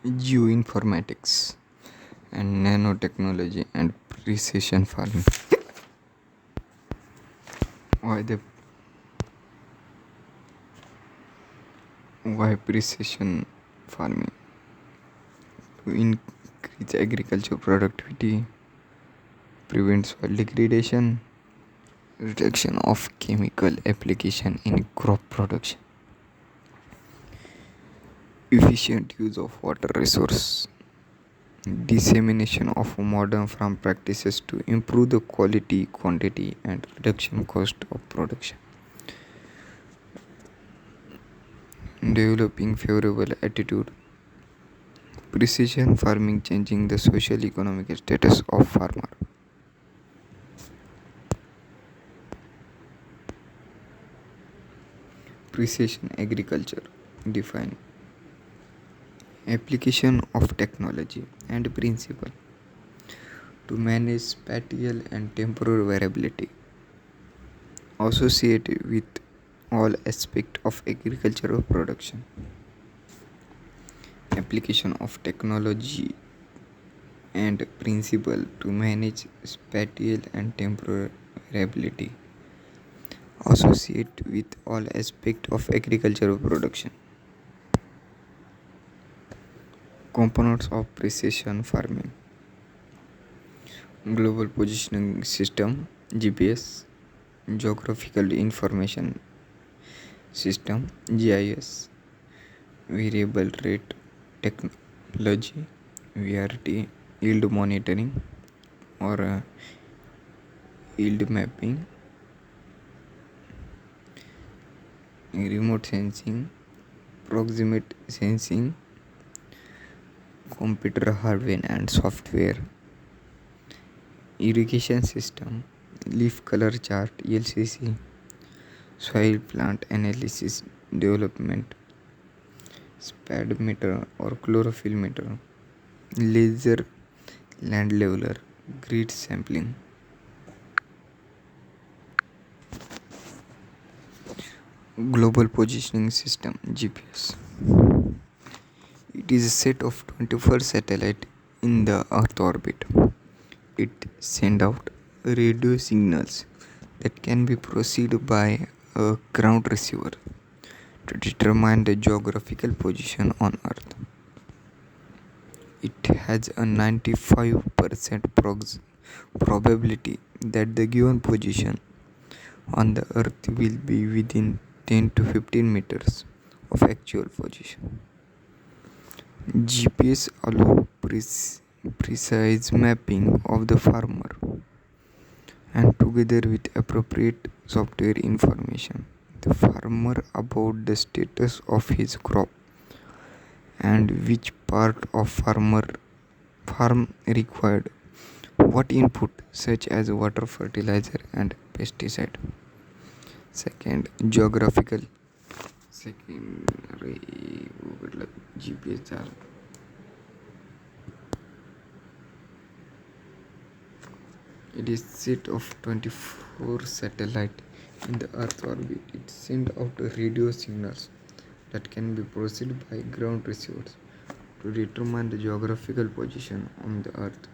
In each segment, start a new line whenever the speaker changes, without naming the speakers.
Geo-Informatics and Nanotechnology and Precision Farming. Why the why precision farming? To increase agriculture productivity, prevent soil degradation, reduction of chemical application in crop production, efficient use of water resource, dissemination of modern farm practices to improve the quality, quantity, and reduction cost of production. Developing favorable attitude, precision farming changing the social economic status of farmer. Precision agriculture define application of technology and principle to manage spatial and temporal variability associated with all aspects of agricultural production. Application of technology and principle to manage spatial and temporal variability associated with all aspects of agricultural production. Components of precision farming: global positioning system GPS, geographical information system GIS, variable rate technology VRT, yield monitoring or yield mapping, remote sensing, proximate sensing, computer hardware and software, irrigation system, leaf color chart LCC, soil plant analysis development, speedometer or chlorophyll meter, laser land leveler, grid sampling. Global positioning system GPS. It is a set of 24 satellites in the Earth orbit. It sends out radio signals that can be processed by a ground receiver to determine the geographical position on Earth. It has a 95% probability that the given position on the Earth will be within 10 to 15 meters of actual position. GPS allows precise mapping of the farmer, and together with appropriate software information, the farmer about the status of his crop and which part of farm required what input such as water, fertilizer and pesticide. Second, geographical secondary GPS are it is set of 24 satellite in the Earth orbit. It sends out radio signals that can be processed by ground receivers to determine the geographical position on the Earth.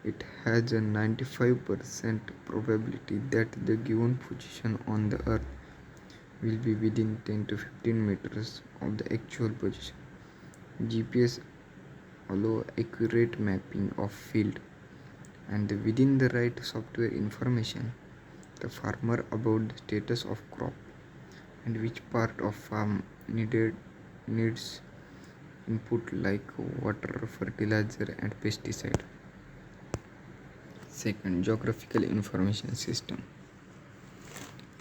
It has a 95% probability that the given position on the Earth will be within 10 to 15 meters of the actual position. GPS allows accurate mapping of field and within the right software information, the farmer about the status of crop and which part of farm needs input like water, fertilizer and pesticide. Second, geographical information system.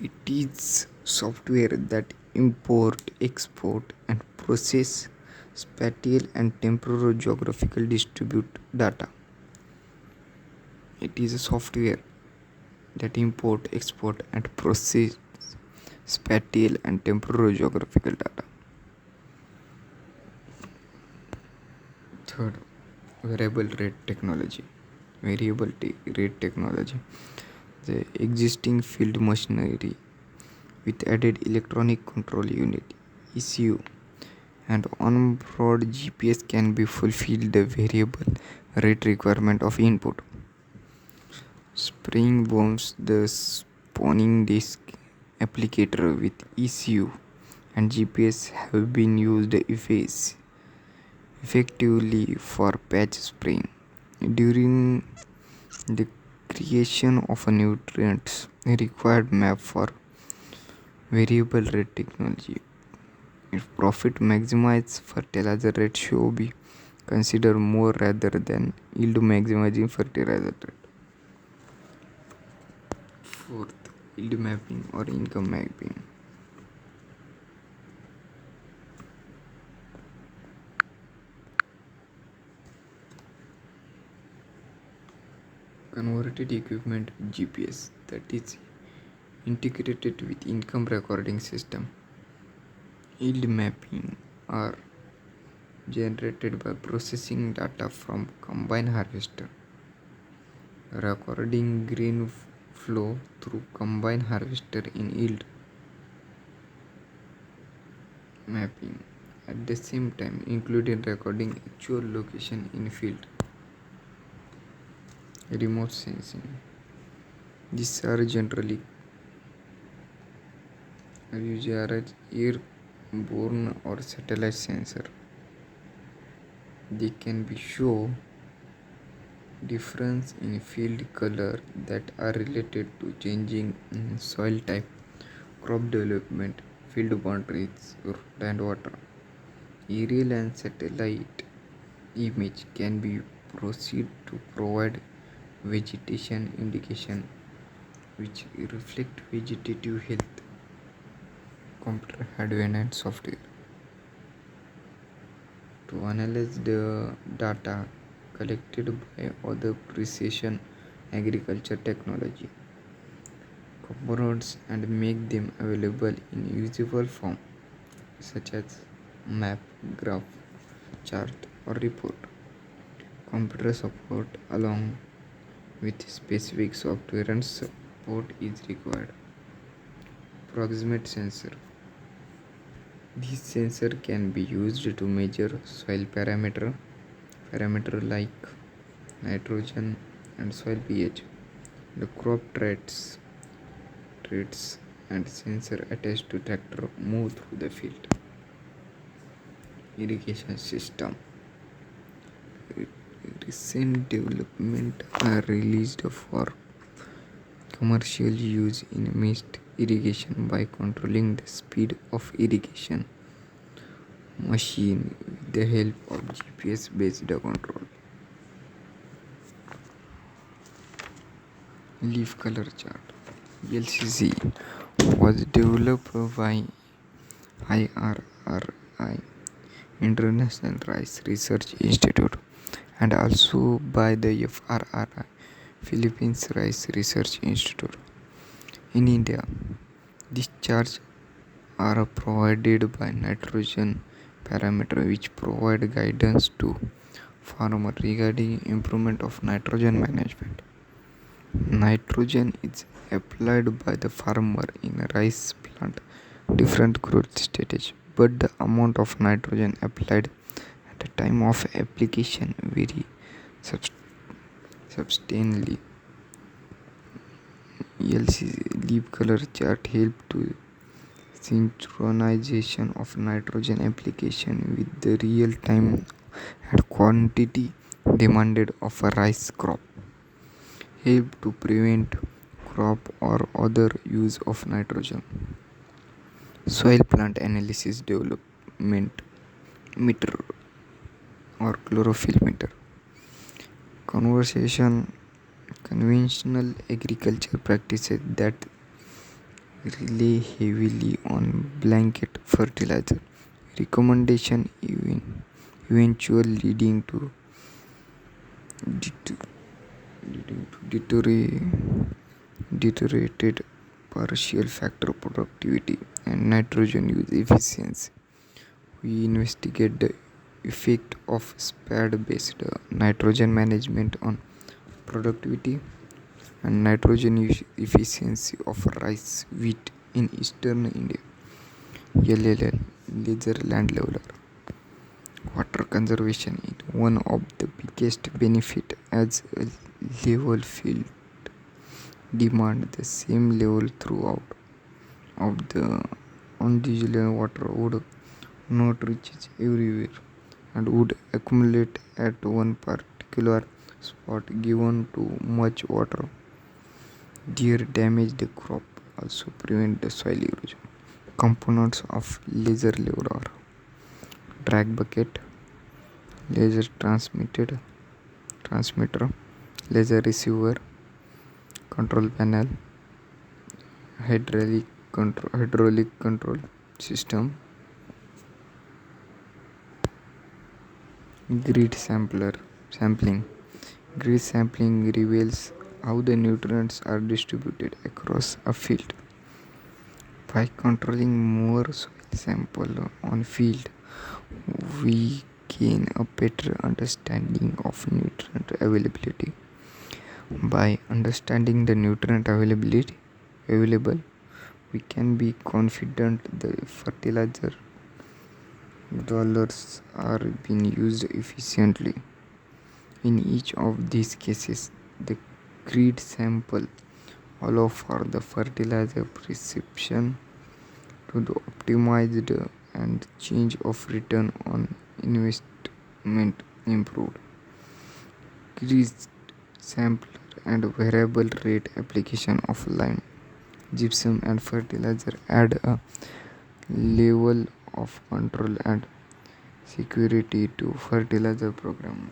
It is software that import, export and process spatial and temporal geographical distribute data. It is a software that import, export and process spatial and temporal geographical data. Third, variable rate technology. Rate technology. The existing field machinery with added electronic control unit ECU and on-board GPS can be fulfill the variable rate requirement of input. Spring bombs the spawning disk applicator with ECU and GPS have been used effectively for patch spraying. During the creation of a nutrients required map for variable rate technology. If profit maximize fertilizer rate should be considered more rather than yield maximizing fertilizer rate. Fourth, yield mapping or income mapping. Converted equipment GPS, that is integrated with income recording system. Yield mapping are generated by processing data from combine harvester, recording grain flow through combine harvester in yield mapping, at the same time including recording actual location in field. Remote sensing, these are generally used as airborne or satellite sensor. They can be show difference in field color that are related to changing in soil type, crop development, field boundaries, and water. Aerial and satellite image can be proceed to provide vegetation indication which reflect vegetative health. Computer hardware and software to analyze the data collected by other precision agriculture technology components and make them available in usable form such as map, graph, chart or report. Computer support along with specific software and support is required. Proximate sensor, this sensor can be used to measure soil parameter like nitrogen and soil pH, the crop traits and sensor attached to tractor move through the field. Irrigation system, recent development are released for commercial use in mist irrigation by controlling the speed of irrigation machine with the help of GPS based control. Leaf color chart, LCC, was developed by IRRI, International Rice Research Institute, and also by the FRRI, Philippines Rice Research Institute. In India, these charts are provided by nitrogen parameter which provide guidance to farmer regarding improvement of nitrogen management. Nitrogen is applied by the farmer in a rice plant different growth stages, but the amount of nitrogen applied at the time of application vary substantially. LCC leaf color chart help to synchronization of nitrogen application with the real time and quantity demanded of a rice crop. Help to prevent crop or other use of nitrogen. Soil plant analysis development meter or chlorophyll meter. Conventional agriculture practices that rely heavily on blanket fertilizer recommendation eventually deteriorated partial factor productivity and nitrogen use efficiency. We investigate the effect of SPAD based nitrogen management on productivity and nitrogen use efficiency of rice wheat in eastern India. LLL, laser land leveler. Water conservation is one of the biggest benefits as a level field demand the same level throughout of the undulating water would not reach everywhere and would accumulate at one particular spot given too much water. Deer damage the crop, also prevent the soil erosion. Components of laser lever are drag bucket, laser transmitter, laser receiver, control panel, hydraulic control system, grid sampling. Grid sampling reveals how the nutrients are distributed across a field. By controlling more soil sample on field, we gain a better understanding of nutrient availability. By understanding the nutrient available, we can be confident the fertilizer dollars are being used efficiently. In each of these cases, the grid sample allow for the fertilizer precipitation to the optimized and change of return on investment improved. Grid sampler and variable rate application of lime, gypsum and fertilizer add a level of control and security to fertilizer program.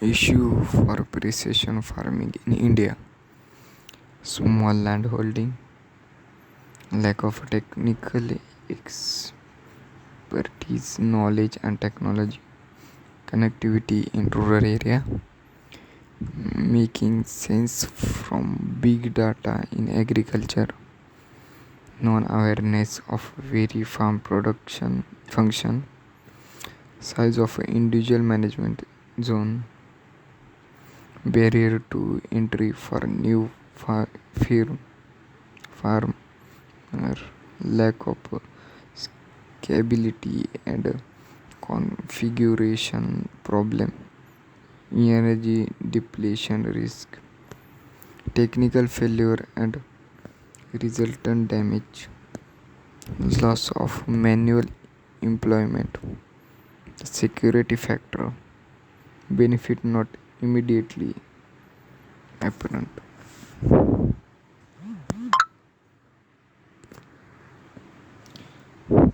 Issue for precision farming in India: small land holding, lack of technical expertise, knowledge and technology, connectivity in rural area, making sense from big data in agriculture, non-awareness of very farm production function, size of individual management zone, barrier to entry for new firm farmer, lack of scalability and configuration problem, energy depletion risk, technical failure and resultant damage, loss of manual employment, security factor, benefit not immediately apparent.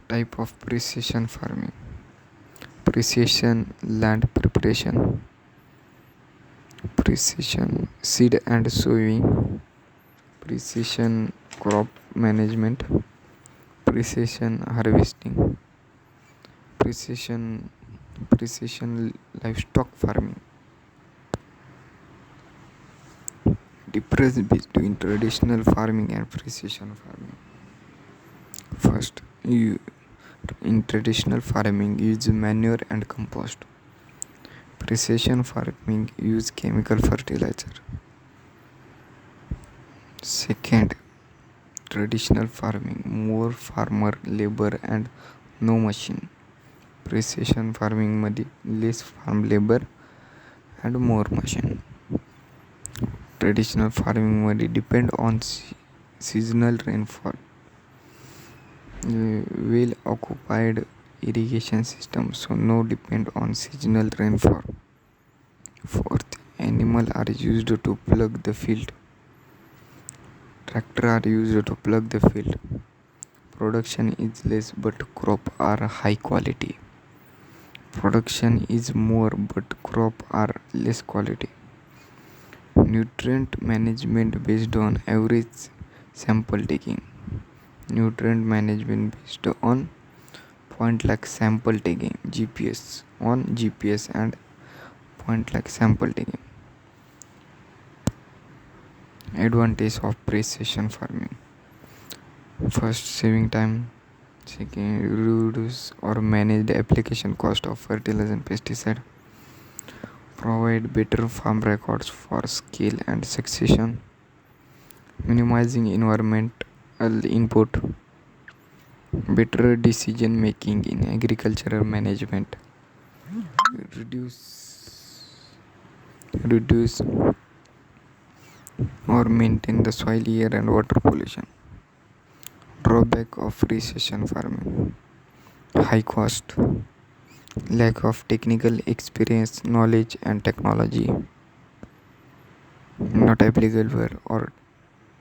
Type of precision farming: precision land preparation, precision seed and sowing, precision crop management, precision harvesting, precision precision livestock farming. Difference between traditional farming and precision farming. First, in traditional farming use manure and compost. Precision farming use chemical fertilizer. Second, traditional farming more farmer labor and no machine. Precision farming मध्ये less farm labor and more machine. Traditional farming मध्ये depend on seasonal rainfall, well occupied irrigation system, so no depend on seasonal rainfall. Fourth, animal are used to plug the field. Tractor are used to plug the field. Production is less but crop are high quality. Production is more but crop are less quality. Nutrient management based on average sample taking. Nutrient management based on point like sample taking, GPS and point like sample taking. Advantage of precision farming: first, saving time. Second, reduce or manage the application cost of fertilizer and pesticide. Provide better farm records for scale and succession. Minimizing environment input, better decision making in agricultural management, reduce or maintain the soil, air and water pollution. Drawback of precision farming: high cost, lack of technical experience, knowledge and technology, not applicable or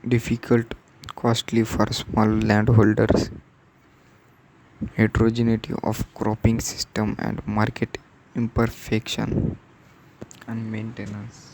difficult, costly for small landholders, heterogeneity of cropping system and market imperfection and maintenance.